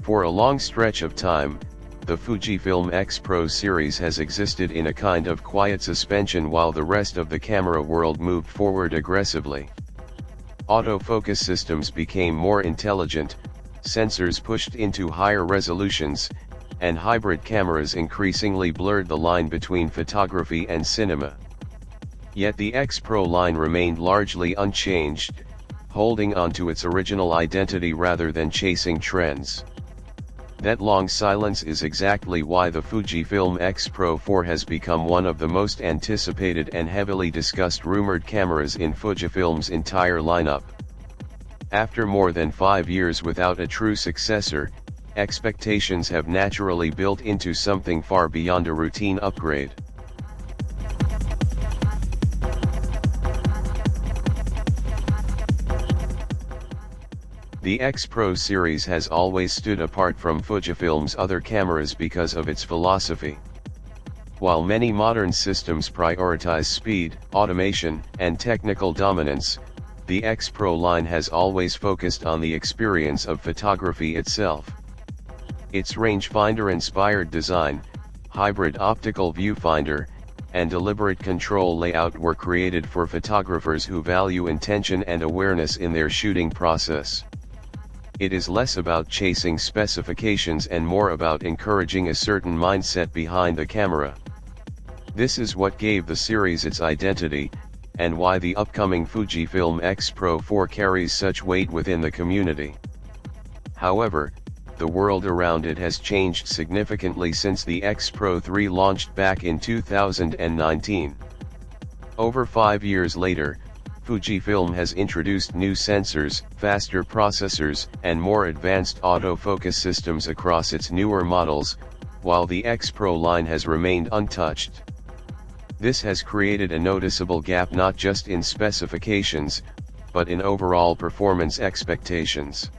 For a long stretch of time, the Fujifilm X Pro series has existed in a kind of quiet suspension while the rest of the camera world moved forward aggressively. Autofocus systems became more intelligent, sensors pushed into higher resolutions, and hybrid cameras increasingly blurred the line between photography and cinema. Yet the X Pro line remained largely unchanged, holding on to its original identity rather than chasing trends. That long silence is exactly why the Fujifilm X Pro 4 has become one of the most anticipated and heavily discussed rumored cameras in Fujifilm's entire lineup. After more than 5 years without a true successor, expectations have naturally built into something far beyond a routine upgrade. The X Pro series has always stood apart from Fujifilm's other cameras because of its philosophy. While many modern systems prioritize speed, automation, and technical dominance, the X Pro line has always focused on the experience of photography itself. Its rangefinder-inspired design, hybrid optical viewfinder, and deliberate control layout were created for photographers who value intention and awareness in their shooting process. It is less about chasing specifications and more about encouraging a certain mindset behind the camera. This is what gave the series its identity, and why the upcoming Fujifilm X Pro 4 carries such weight within the community. However, the world around it has changed significantly since the X Pro 3 launched back in 2019. Over 5 years later, Fujifilm has introduced new sensors, faster processors, and more advanced autofocus systems across its newer models, while the X Pro line has remained untouched. This has created a noticeable gap not just in specifications, but in overall performance expectations.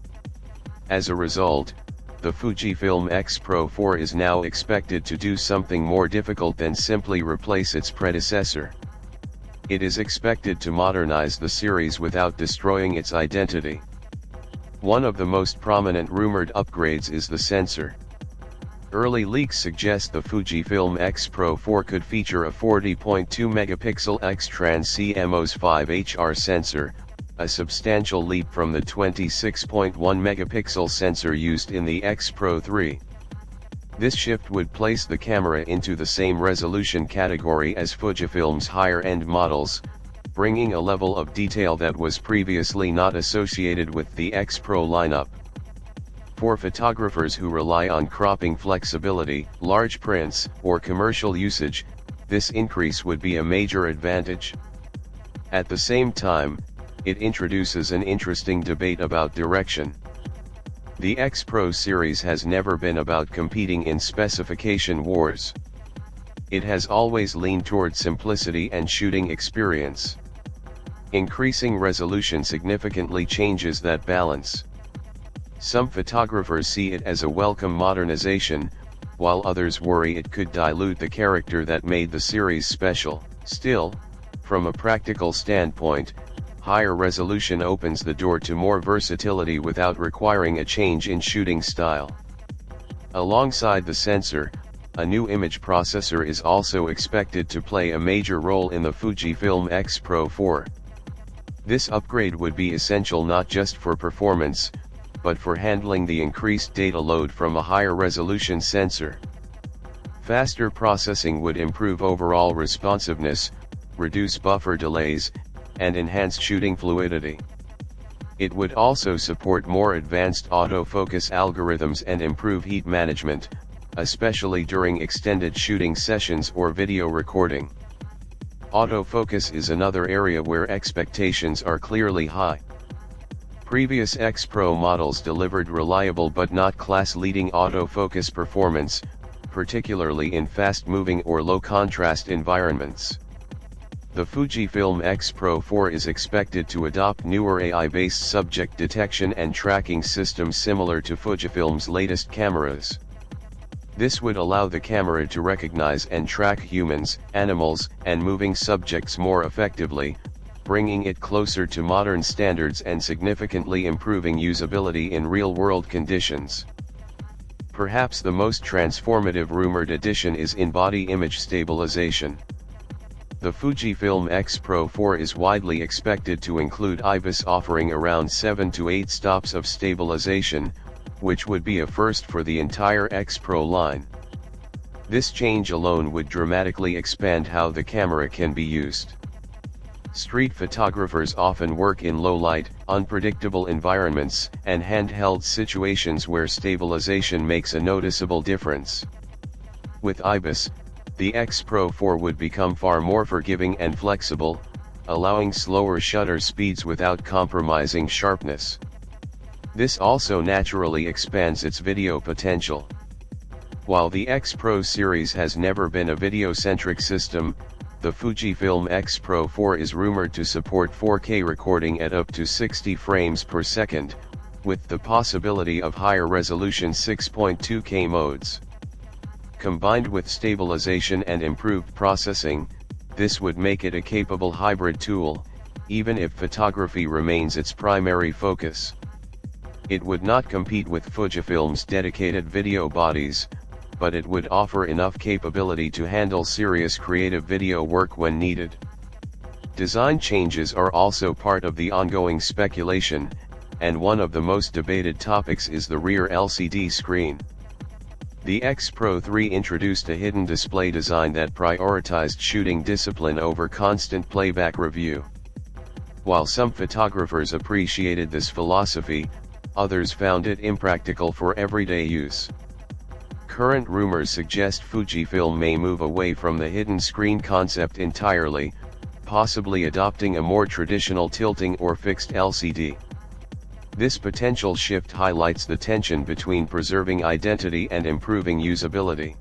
As a result, the Fujifilm X Pro 4 is now expected to do something more difficult than simply replace its predecessor. It is expected to modernize the series without destroying its identity. One of the most prominent rumored upgrades is the sensor. Early leaks suggest the Fujifilm X Pro 4 could feature a 40.2 megapixel X-Trans CMOS 5HR sensor, a substantial leap from the 26.1 megapixel sensor used in the X Pro 3. This shift would place the camera into the same resolution category as Fujifilm's higher-end models, bringing a level of detail that was previously not associated with the X Pro lineup. For photographers who rely on cropping flexibility, large prints, or commercial usage, this increase would be a major advantage. At the same time, it introduces an interesting debate about direction. The X Pro series has never been about competing in specification wars. It has always leaned toward simplicity and shooting experience. Increasing resolution significantly changes that balance. Some photographers see it as a welcome modernization, while others worry it could dilute the character that made the series special. Still, from a practical standpoint, higher resolution opens the door to more versatility without requiring a change in shooting style. Alongside the sensor, a new image processor is also expected to play a major role in the Fujifilm X Pro 4. This upgrade would be essential not just for performance, but for handling the increased data load from a higher resolution sensor. Faster processing would improve overall responsiveness, reduce buffer delays, and enhance shooting fluidity. It would also support more advanced autofocus algorithms and improve heat management, especially during extended shooting sessions or video recording. Autofocus is another area where expectations are clearly high. Previous X Pro models delivered reliable but not class-leading autofocus performance, particularly in fast-moving or low-contrast environments. The Fujifilm X Pro 4 is expected to adopt newer AI-based subject detection and tracking systems similar to Fujifilm's latest cameras. This would allow the camera to recognize and track humans, animals, and moving subjects more effectively, bringing it closer to modern standards and significantly improving usability in real-world conditions. Perhaps the most transformative rumored addition is in-body image stabilization. The Fujifilm X Pro 4 is widely expected to include IBIS, offering around 7 to 8 stops of stabilization, which would be a first for the entire X Pro line. This change alone would dramatically expand how the camera can be used. Street photographers often work in low-light, unpredictable environments, and handheld situations where stabilization makes a noticeable difference. With IBIS, the X Pro 4 would become far more forgiving and flexible, allowing slower shutter speeds without compromising sharpness. This also naturally expands its video potential. While the X Pro series has never been a video-centric system, the Fujifilm X Pro 4 is rumored to support 4K recording at up to 60 frames per second, with the possibility of higher resolution 6.2K modes. Combined with stabilization and improved processing, this would make it a capable hybrid tool, even if photography remains its primary focus. It would not compete with Fujifilm's dedicated video bodies, but it would offer enough capability to handle serious creative video work when needed. Design changes are also part of the ongoing speculation, and one of the most debated topics is the rear LCD screen. The X Pro 3 introduced a hidden display design that prioritized shooting discipline over constant playback review. While some photographers appreciated this philosophy, others found it impractical for everyday use. Current rumors suggest Fujifilm may move away from the hidden screen concept entirely, possibly adopting a more traditional tilting or fixed LCD. This potential shift highlights the tension between preserving identity and improving usability.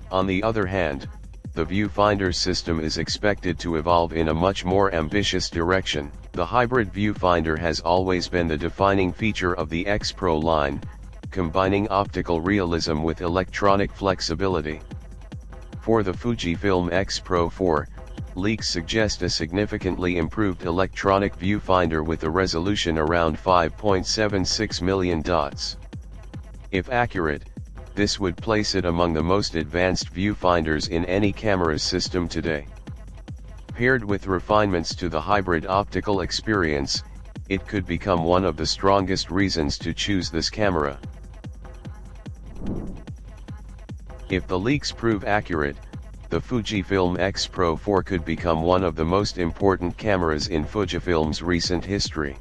On the other hand, the viewfinder system is expected to evolve in a much more ambitious direction. The hybrid viewfinder has always been the defining feature of the X Pro line, combining optical realism with electronic flexibility. For the Fujifilm X Pro 4, leaks suggest a significantly improved electronic viewfinder with a resolution around 5.76 million dots. If accurate, this would place it among the most advanced viewfinders in any camera system today. Paired with refinements to the hybrid optical experience, it could become one of the strongest reasons to choose this camera. If the leaks prove accurate, the Fujifilm X Pro 4 could become one of the most important cameras in Fujifilm's recent history.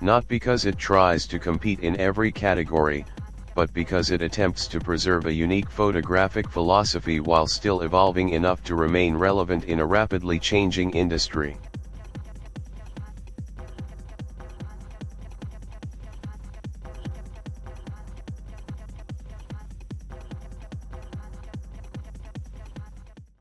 Not because it tries to compete in every category, but because it attempts to preserve a unique photographic philosophy while still evolving enough to remain relevant in a rapidly changing industry.